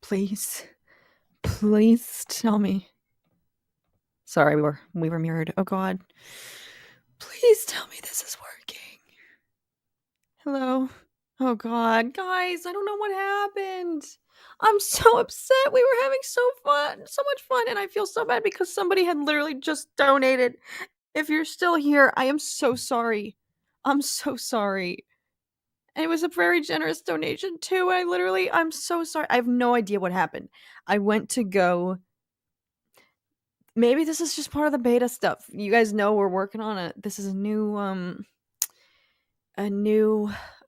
Please, please tell me. Sorry, we were mirrored. Oh God. Please tell me this is working. Hello. Oh God, guys, I don't know what happened. I'm so upset. We were having so much fun, and I feel so bad because somebody had literally just donated. If you're still here, I am so sorry. I'm so sorry. And it was a very generous donation too. I'm so sorry. I have no idea what happened. I went to go. Maybe this is just part of the beta stuff. You guys know we're working on it. This is a new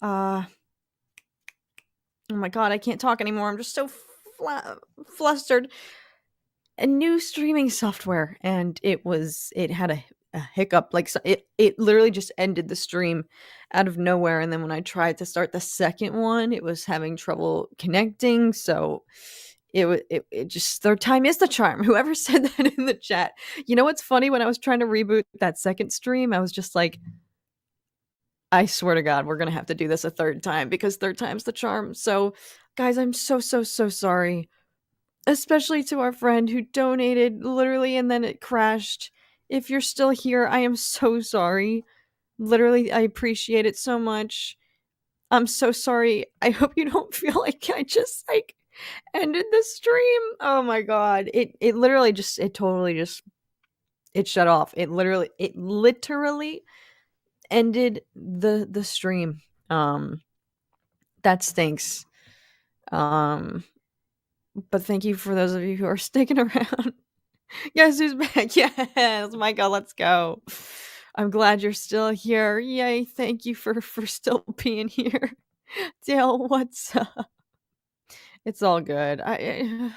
uh oh my god, I can't talk anymore. I'm just so flustered. A new streaming software, and it had a hiccup. Like, so it literally just ended the stream out of nowhere, and then when I tried to start the second one, it was having trouble connecting. So it just, third time is the charm. Whoever said that in the chat. You know what's funny? When I was trying to reboot that second stream, I was just like, I swear to God, we're gonna have to do this a third time because third time's the charm. So, guys, I'm so sorry, especially to our friend who donated literally and then it crashed. If you're still here, I am so sorry. Literally, I appreciate it so much. I'm so sorry. I hope you don't feel like I just ended the stream. Oh my god. It literally just it totally just it shut off. It literally ended the stream. Um that stinks. Um but thank you for those of you who are sticking around. Guess who's back? Yes, Michael, let's go. I'm glad you're still here. Yay, thank you for still being here. Dale, what's up? It's all good. I'm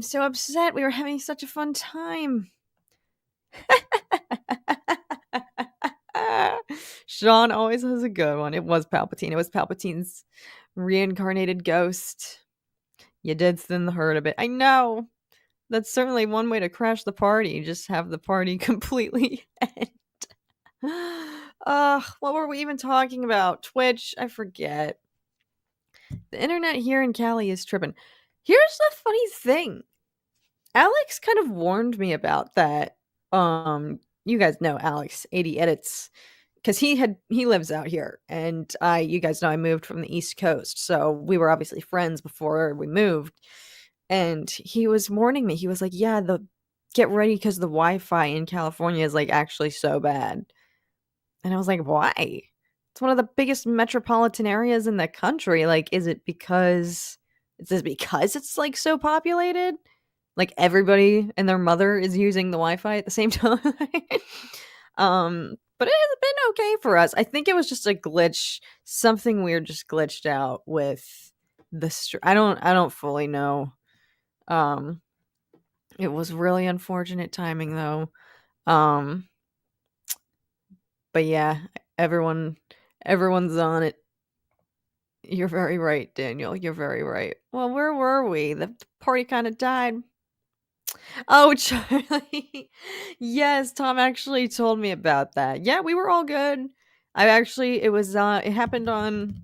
so upset. We were having such a fun time. Sean always has a good one. It was Palpatine. It was Palpatine's reincarnated ghost. You did thin the herd a bit. I know. That's certainly one way to crash the party. Just have the party completely end. What were we even talking about? Twitch? I forget. The internet here in Cali is tripping. Here's the funny thing. Alex kind of warned me about that. You guys know Alex, 80 edits, because he lives out here, and you guys know I moved from the East Coast, so we were obviously friends before we moved. And he was warning me. He was like, "Yeah, the get ready because the Wi-Fi in California is like actually so bad." And I was like, "Why? It's one of the biggest metropolitan areas in the country. Like, is this because it's like so populated? Like everybody and their mother is using the Wi-Fi at the same time." But it has been okay for us. I think it was just a glitch. Something weird just glitched out with I don't fully know. Um, it was really unfortunate timing though. Um, but yeah, everyone's on it. You're very right, Daniel. You're very right. Well, where were we? The party kind of died. Oh, Charlie. Yes, Tom actually told me about that. Yeah, we were all good. It happened on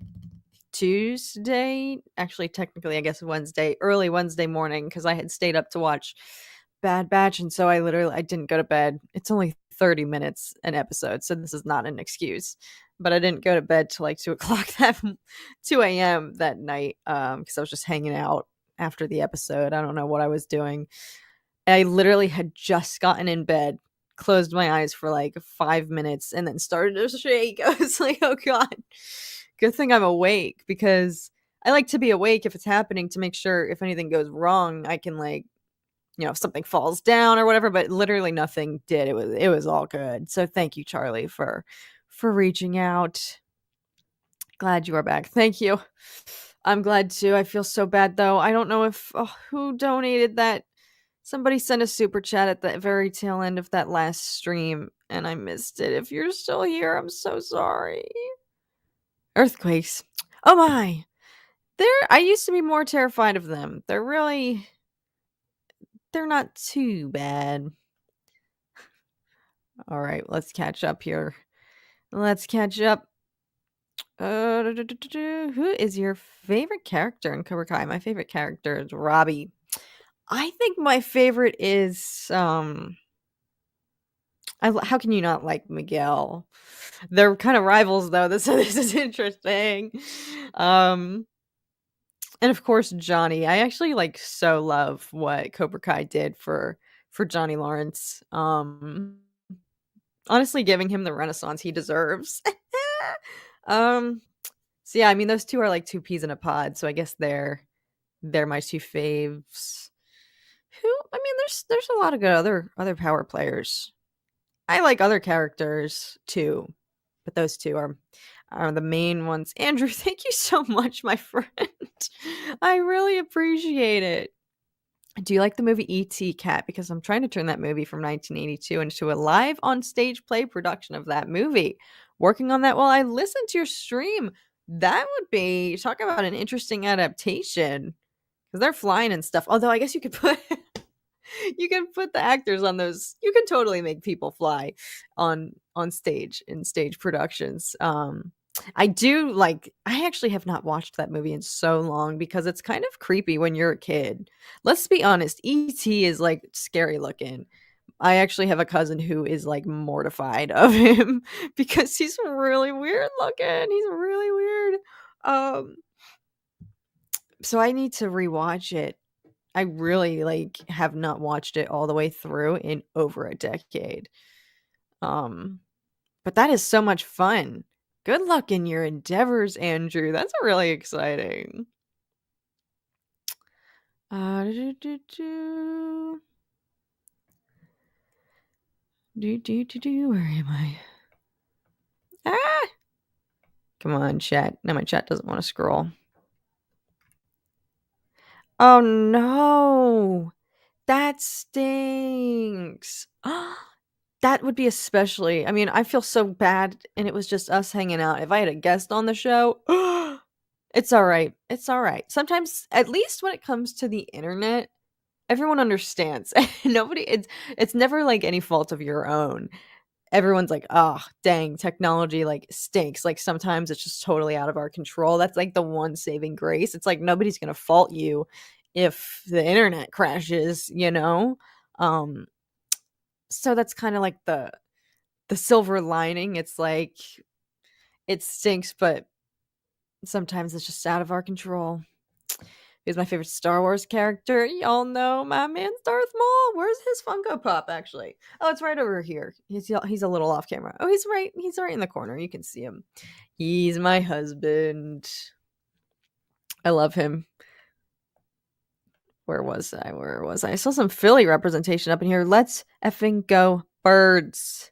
Tuesday. Actually, technically, I guess Wednesday, early Wednesday morning, because I had stayed up to watch Bad Batch, and so I didn't go to bed. It's only 30 minutes an episode, so this is not an excuse. But I didn't go to bed till like 2 o'clock 2 a.m. that night, because I was just hanging out after the episode. I don't know what I was doing. I literally had just gotten in bed, closed my eyes for like 5 minutes, and then started to shake. I was like, oh God, good thing I'm awake, because I like to be awake if it's happening to make sure if anything goes wrong, I can like, if something falls down or whatever, but literally nothing did. It was all good. So thank you, Charlie, for reaching out. Glad you are back. Thank you. I'm glad too. I feel so bad though. I don't know if who donated that. Somebody sent a super chat at the very tail end of that last stream, and I missed it. If you're still here, I'm so sorry. Earthquakes. Oh my. I used to be more terrified of them. They're not too bad. All right, let's catch up here. Let's catch up. Who is your favorite character in Cobra Kai? My favorite character is Robbie. I think my favorite is how can you not like Miguel? They're kind of rivals though. This is interesting. Um and of course Johnny. I actually like so love what Cobra Kai did for Johnny Lawrence. Honestly giving him the renaissance he deserves. um so yeah, I mean those two are like two peas in a pod, so I guess they're my two faves. Who I mean there's a lot of good other power players. I like other characters too, but those 2 are the main ones. Andrew, thank you so much, my friend. I really appreciate it. Do you like the movie E.T. Cat? Because I'm trying to turn that movie from 1982 into a live on stage play production of that movie. Working on that while I listen to your stream. That would be talk about an interesting adaptation because they're flying and stuff. Although I guess you could put you can put the actors on those. You can totally make people fly on stage in stage productions. I do like I actually have not watched that movie in so long because it's kind of creepy when you're a kid. Let's be honest, ET is like scary looking. I actually have a cousin who is like mortified of him because he's really weird looking. He's really weird. Um so I need to rewatch it. I really like have not watched it all the way through in over a decade. Um, but that is so much fun. Good luck in your endeavors, Andrew. That's really exciting. Do, do, do. Where am I? Ah! Come on, chat. No, my chat doesn't want to scroll. Oh no! That stinks. That would be especially I mean, I feel so bad and it was just us hanging out. If I had a guest on the show, it's alright. It's alright. Sometimes, at least when it comes to the internet, everyone understands. Nobody it's never like any fault of your own. Everyone's like, "Oh, dang, technology like stinks." Like sometimes it's just totally out of our control. That's like the one saving grace. It's like nobody's gonna fault you if the internet crashes, you know? Um, so that's kind of like the silver lining. It's like it stinks, but sometimes it's just out of our control. He's my favorite Star Wars character. Y'all know my man's Darth Maul. Where's his Funko Pop actually? Oh, it's right over here. He's a little off camera. Oh, he's right in the corner. You can see him. He's my husband. I love him. Where was I? Where was I? I saw some Philly representation up in here. Let's effing go birds.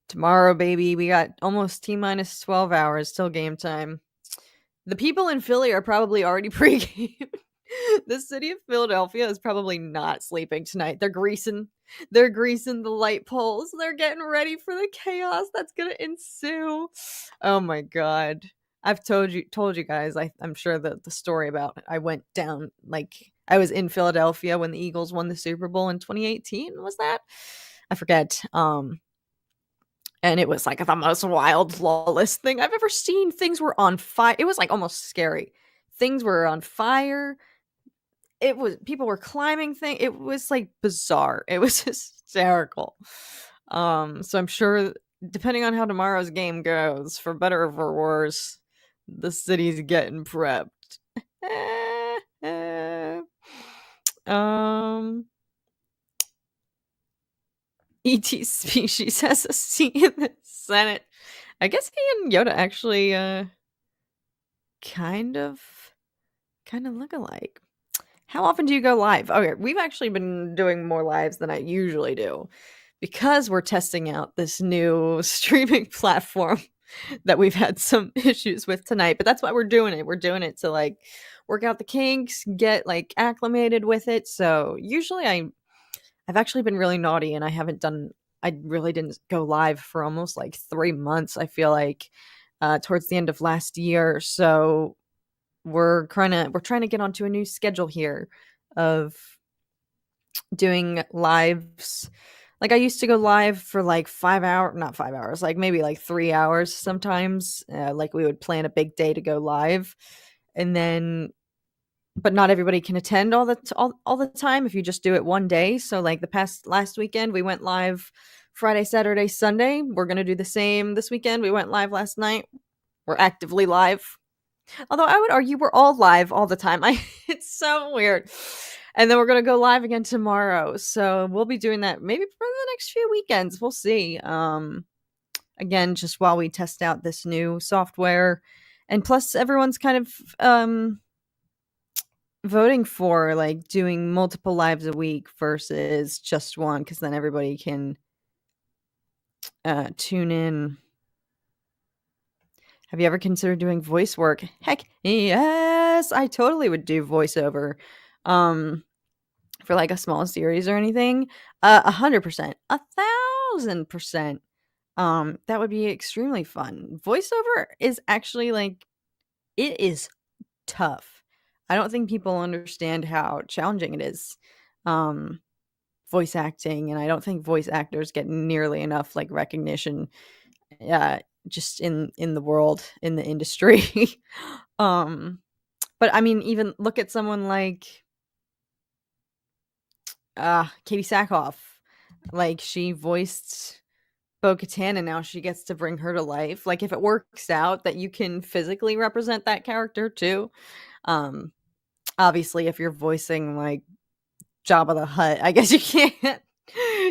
Tomorrow, baby. We got almost T minus 12 hours till game time. The people in Philly are probably already pregame. The city of Philadelphia is probably not sleeping tonight. They're greasing the light poles. They're getting ready for the chaos that's gonna ensue. Oh my god. I've told you guys, I'm sure the story about I went down like I was in Philadelphia when the Eagles won the Super Bowl in 2018, was that? I forget. And it was like the most wild, lawless thing I've ever seen. Things were on fire. It was like almost scary. Things were on fire. It was people were climbing things. It was like bizarre. It was hysterical. So I'm sure depending on how tomorrow's game goes, for better or for worse, the city's getting prepped. um ET species has a seat in the Senate. I guess he and Yoda actually kind of look alike. How often do you go live? Okay, we've actually been doing more lives than I usually do because we're testing out this new streaming platform that we've had some issues with tonight. But that's why we're doing it. We're doing it to like work out the kinks, get like acclimated with it. So usually I've actually been really naughty and I really didn't go live for almost like 3 months, I feel like, towards the end of last year. So we're trying to get onto a new schedule here of doing lives Like, I used to go live for, like, 5 hour not 5 hours, like, maybe, like, 3 hours sometimes, like, we would plan a big day to go live, and then but not everybody can attend all the time if you just do it one day, so, like, the past last weekend, we went live Friday, Saturday, Sunday. We're gonna do the same this weekend. We went live last night. We're actively live. Although I would argue we're all live all the time. I It's so weird. And then we're gonna go live again tomorrow. So we'll be doing that maybe for the next few weekends. We'll see. Again, just while we test out this new software. And plus everyone's kind of voting for like doing multiple lives a week versus just one, because then everybody can tune in. Have you ever considered doing voice work? Heck yes, I totally would do voiceover. For like a small series or anything. 100%, 1,000%. That would be extremely fun. Voiceover is actually like, it is tough. I don't think people understand how challenging it is. Voice acting, and I don't think voice actors get nearly enough like recognition just in the world, in the industry. um but I mean, even look at someone like Katie Sackhoff. Like, she voiced Bo-Katan, and now she gets to bring her to life. Like, if it works out that you can physically represent that character too. Um Obviously, if you're voicing like Jabba the Hutt, I guess you can't.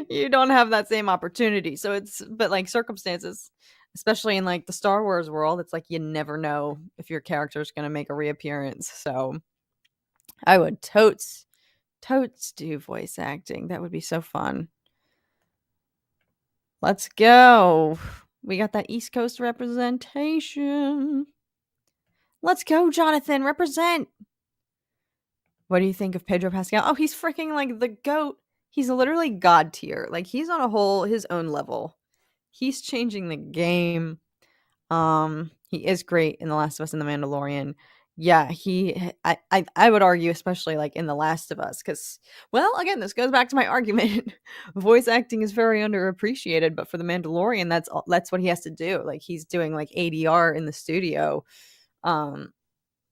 You don't have that same opportunity. So it's but like circumstances, especially in like the Star Wars world, it's like you never know if your character is going to make a reappearance. So I would totes do voice acting. That would be so fun. Let's go. We got that East Coast representation. Let's go, Jonathan. Represent. What do you think of Pedro Pascal? Oh, he's freaking like the GOAT. He's literally god tier. Like, he's on a whole his own level. He's changing the game. He is great in The Last of Us and The Mandalorian. Yeah, I would argue, especially like in The Last of Us, because, well, again, this goes back to my argument. Voice acting is very underappreciated, but for The Mandalorian, that's what he has to do. Like, he's doing like ADR in the studio. Um,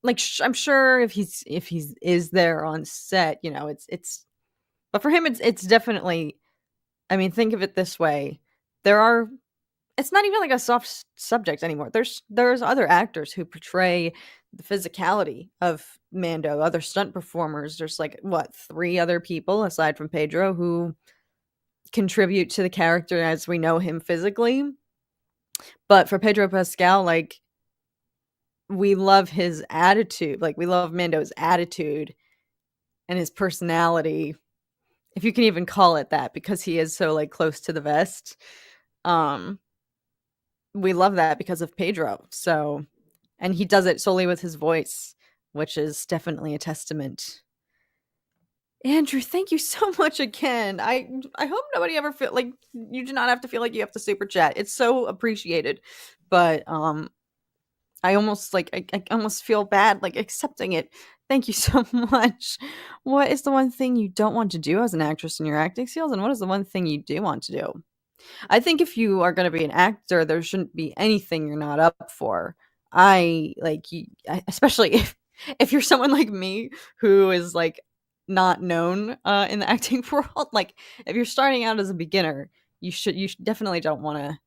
like, I'm sure if he's is there on set, it's but for him, it's definitely. I mean, think of it this way: there are it's not even like a soft subject anymore. There's other actors who portray the physicality of Mando, other stunt performers. There's like what, 3 other people aside from Pedro who contribute to the character as we know him physically. But for Pedro Pascal, like, we love his attitude. Like, we love Mando's attitude and his personality, if you can even call it that, because he is so like close to the vest. We love that because of Pedro. So, and he does it solely with his voice, which is definitely a testament. Andrew, thank you so much again. I hope nobody ever feel like you do not have to feel like you have to super chat. It's so appreciated. But I almost like I almost feel bad like accepting it. Thank you so much. What is the one thing you don't want to do as an actress in your acting skills, and what is the one thing you do want to do? I think if you are going to be an actor, there shouldn't be anything you're not up for. Especially if you're someone like me who is like not known in the acting world. Like, if you're starting out as a beginner, you definitely don't want to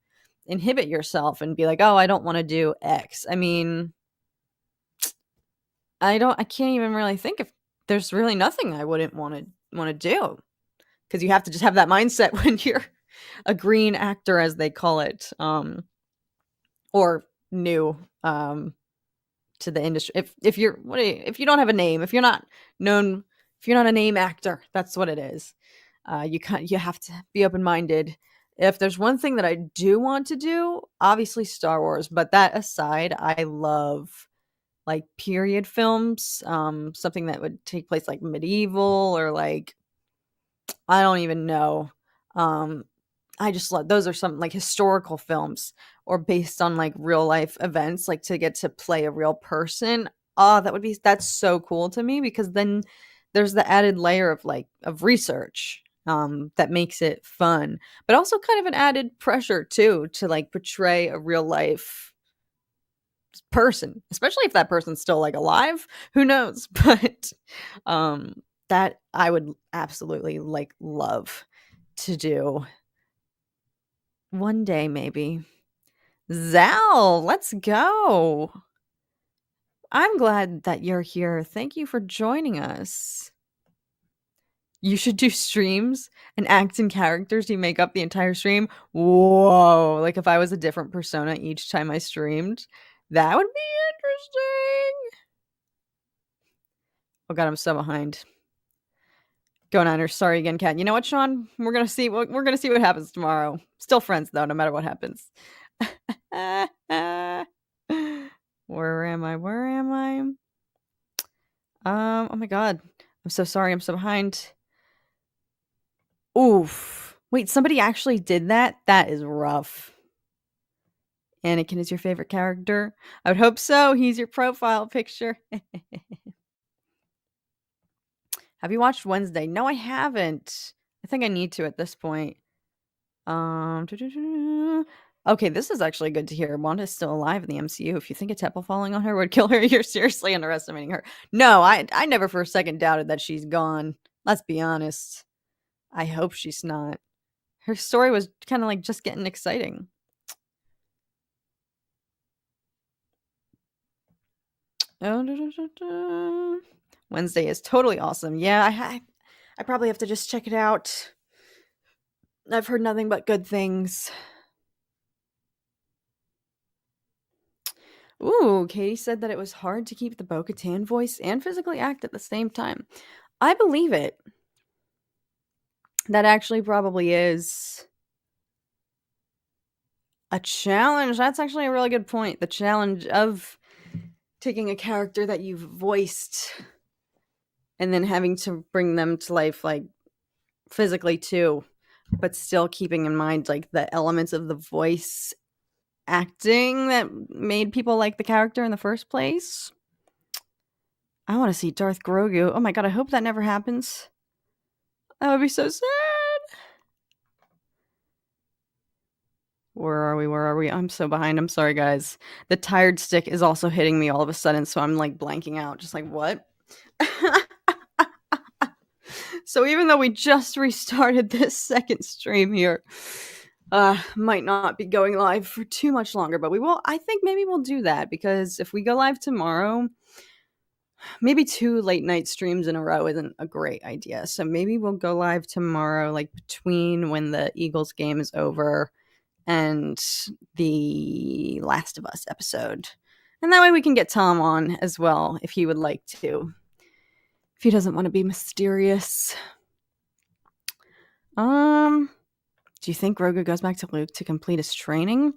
inhibit yourself and be like, oh, I don't want to do X. I mean, I can't even really think if there's really nothing I wouldn't want to do, because you have to just have that mindset when you're a green actor, as they call it, or new to the industry. If you don't have a name, if you're not known, if you're not a name actor, that's what it is. You have to be open minded. If there's one thing that I do want to do, obviously Star Wars, but that aside, I love like period films, something that would take place like medieval or like, I don't even know. I just love those are some like historical films or based on like real life events, like to get to play a real person. Oh, that's so cool to me, because then there's the added layer of like of research. that makes it fun, but also kind of an added pressure too to like portray a real life person, especially if that person's still like alive. Who knows? But um, that I would absolutely like love to do one day, maybe. Zal, let's go. I'm glad that you're here. Thank you for joining us. You should do streams and act in characters you make up the entire stream. Whoa. Like if I was a different persona each time I streamed, that would be interesting. Oh god, I'm so behind. Go Niners. Sorry again, Kat. You know what, Sean? We're gonna see what happens tomorrow. Still friends though, no matter what happens. Where am I? Where am I? Oh my god. I'm so sorry. I'm so behind. Oof. Wait, somebody actually did that? That is rough. Anakin is your favorite character? I would hope so. He's your profile picture. Have you watched Wednesday? No, I haven't. I think I need to at this point. Okay, this is actually good to hear. Wanda's still alive in the MCU. If you think a temple falling on her would kill her, you're seriously underestimating her. No, I never for a second doubted that she's gone. Let's be honest. I hope she's not. Her story was kind of like just getting exciting. Wednesday is totally awesome. Yeah, I probably have to just check it out. I've heard nothing but good things. Ooh, Katie said that it was hard to keep the Bo-Katan voice and physically act at the same time. I believe it. That actually probably is a challenge. That's actually a really good point. The challenge of taking a character that you've voiced and then having to bring them to life, like, physically too, but still keeping in mind, like, the elements of the voice acting that made people like the character in the first place. I want to see Darth Grogu. Oh my god, I hope that never happens. That would be so sad. Where are we? Where are we? I'm so behind. I'm sorry, guys. The tired stick is also hitting me all of a sudden, so I'm like blanking out. Just like, what? So even though we just restarted this second stream here, might not be going live for too much longer, but we will. I think maybe we'll do that because if we go live tomorrow, maybe 2 late night streams in a row isn't a great idea. So maybe we'll go live tomorrow, like between when the Eagles game is over and the Last of Us episode. And that way we can get Tom on as well if he would like to. If he doesn't want to be mysterious. Do you think Grogu goes back to Luke to complete his training?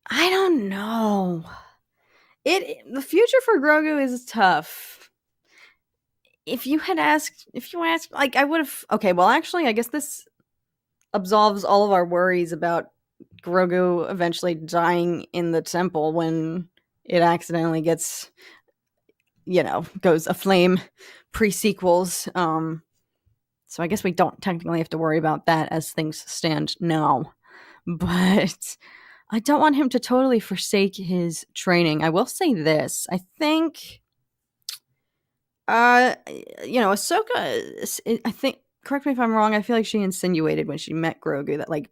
I don't know. The future for Grogu is tough. If you asked, like, I would have. Okay, well, actually, I guess this absolves all of our worries about Grogu eventually dying in the temple when it accidentally gets, goes aflame pre-sequels. So I guess we don't technically have to worry about that as things stand now. But I don't want him to totally forsake his training. I will say this. I think Ahsoka, I think, correct me if I'm wrong, I feel like she insinuated when she met Grogu that, like,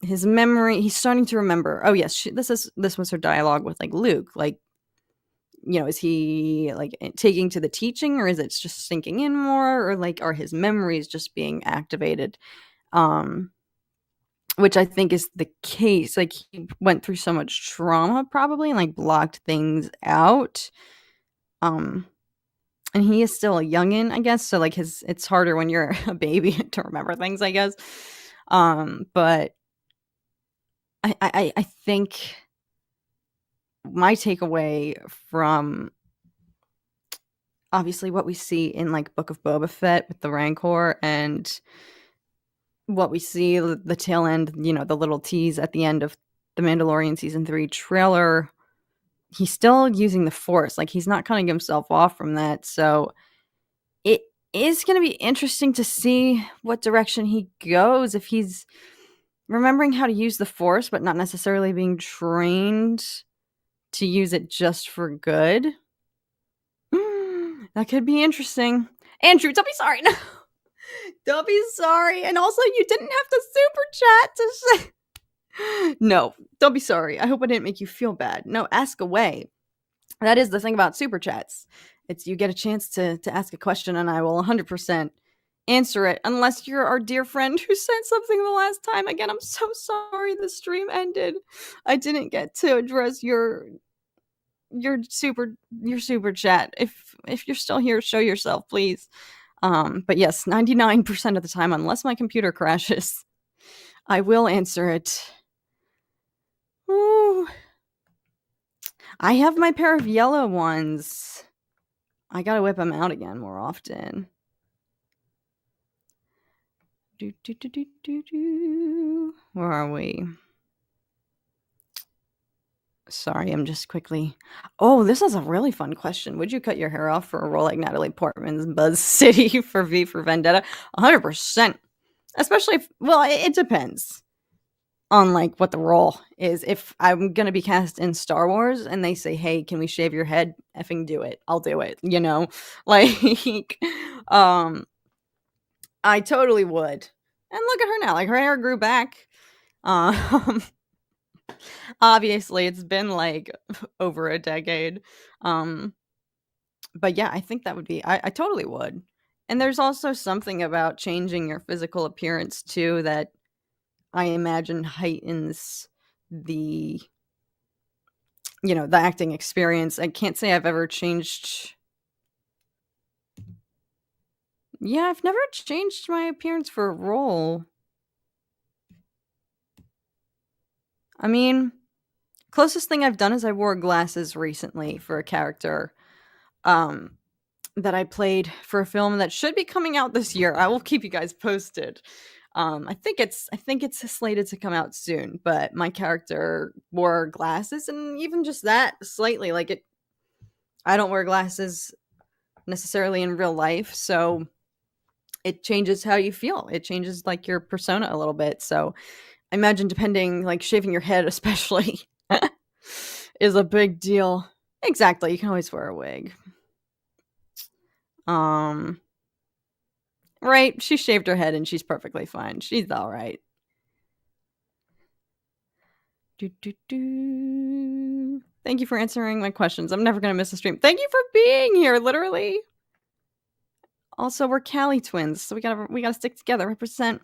his memory, he's starting to remember. Oh yes, this was her dialogue with, like, Luke. Like, is he, like, taking to the teaching, or is it just sinking in more, or, like, are his memories just being activated? Which I think is the case. Like, he went through so much trauma probably and, like, blocked things out. And he is still a youngin', I guess. So, like, it's harder when you're a baby to remember things, I guess. But I think my takeaway from obviously what we see in, like, Book of Boba Fett with the Rancor and what we see the tail end, the little tease at the end of the Mandalorian season 3 trailer, he's still using the Force. Like, he's not cutting himself off from that. So is going to be interesting to see what direction he goes, if he's remembering how to use the Force, but not necessarily being trained to use it just for good. That could be interesting. Andrew, don't be sorry. No. Don't be sorry. And also, you didn't have to super chat to say. No, don't be sorry. I hope I didn't make you feel bad. No, ask away. That is the thing about super chats. It's you get a chance to ask a question, and I will 100% answer it, unless you're our dear friend who sent something the last time. Again, I'm so sorry the stream ended. I didn't get to address your super chat. If you're still here, show yourself, please. But yes, 99% of the time, unless my computer crashes, I will answer it. Ooh. I have my pair of yellow ones. I gotta whip them out again more often. Where are we? Sorry, I'm just quickly. Oh, this is a really fun question. Would you cut your hair off for a role like Natalie Portman's Buzz City for V for Vendetta? 100%. Especially if, well, it depends on like what the role is. If I'm gonna be cast in Star Wars and they say, "Hey, can we shave your head?" Effing do it. I'll do it. You know, like, I totally would. And look at her now. Like, her hair grew back. Obviously, it's been like over a decade. But yeah, I think that would be. I totally would. And there's also something about changing your physical appearance too that I imagine heightens the the acting experience. I can't say I've ever changed. Yeah, I've never changed my appearance for a role. I mean, closest thing I've done is I wore glasses recently for a character that I played for a film that should be coming out this year. I will keep you guys posted. I think it's slated to come out soon, but my character wore glasses, and even just that slightly, like, it I don't wear glasses necessarily in real life, so it changes how you feel. It changes like your persona a little bit. So I imagine, depending, like shaving your head especially is a big deal. Exactly. You can always wear a wig. Right, she shaved her head and she's perfectly fine. She's all right. Thank you for answering my questions. I'm never going to miss a stream. Thank you for being here, literally. Also, we're Cali twins, so we gotta stick together. Represent.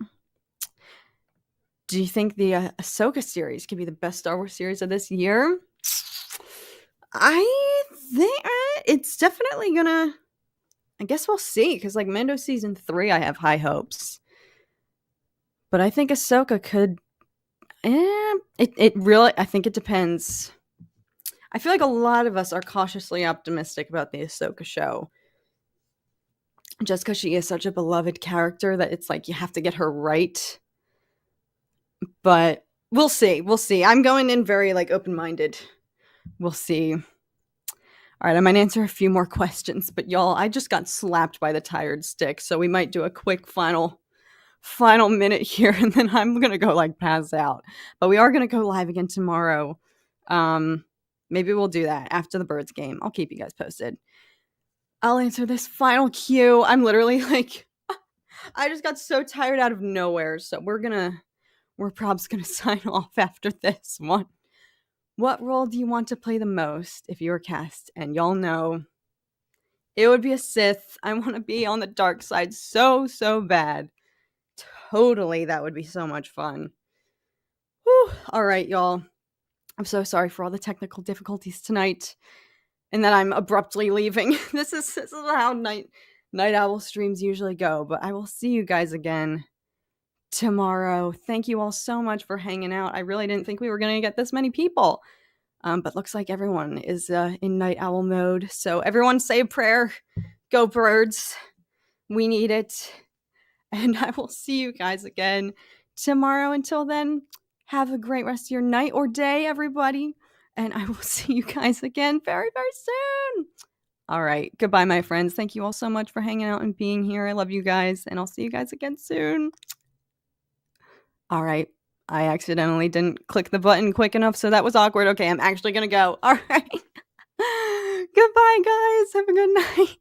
Do you think the Ahsoka series could be the best Star Wars series of this year? I think it's definitely gonna. I guess we'll see, because like Mando season 3, I have high hopes. But I think Ahsoka could. It really. I think it depends. I feel like a lot of us are cautiously optimistic about the Ahsoka show, just because she is such a beloved character that it's like you have to get her right. But we'll see. We'll see. I'm going in very like open-minded. We'll see. All right, I might answer a few more questions, but y'all, I just got slapped by the tired stick, so we might do a quick final minute here, and then I'm gonna go like pass out. But we are gonna go live again tomorrow. Maybe we'll do that after the Birds game. I'll keep you guys posted. I'll answer this final Q. I'm literally like, I just got so tired out of nowhere, so we're probably gonna sign off after this one. What role do you want to play the most if you were cast? And y'all know it would be a Sith. I want to be on the dark side so bad. Totally, that would be so much fun. Whew. All right, y'all. I'm so sorry for all the technical difficulties tonight, and that I'm abruptly leaving. This is how night owl streams usually go. But I will see you guys again tomorrow. Thank you all so much for hanging out. I really didn't think we were going to get this many people. But looks like everyone is in night owl mode. So everyone say a prayer. Go Birds. We need it. And I will see you guys again tomorrow. Until then, have a great rest of your night or day, everybody. And I will see you guys again very, very soon. All right. Goodbye, my friends. Thank you all so much for hanging out and being here. I love you guys, and I'll see you guys again soon. All right. I accidentally didn't click the button quick enough, so that was awkward. Okay, I'm actually gonna go. All right. Goodbye, guys. Have a good night.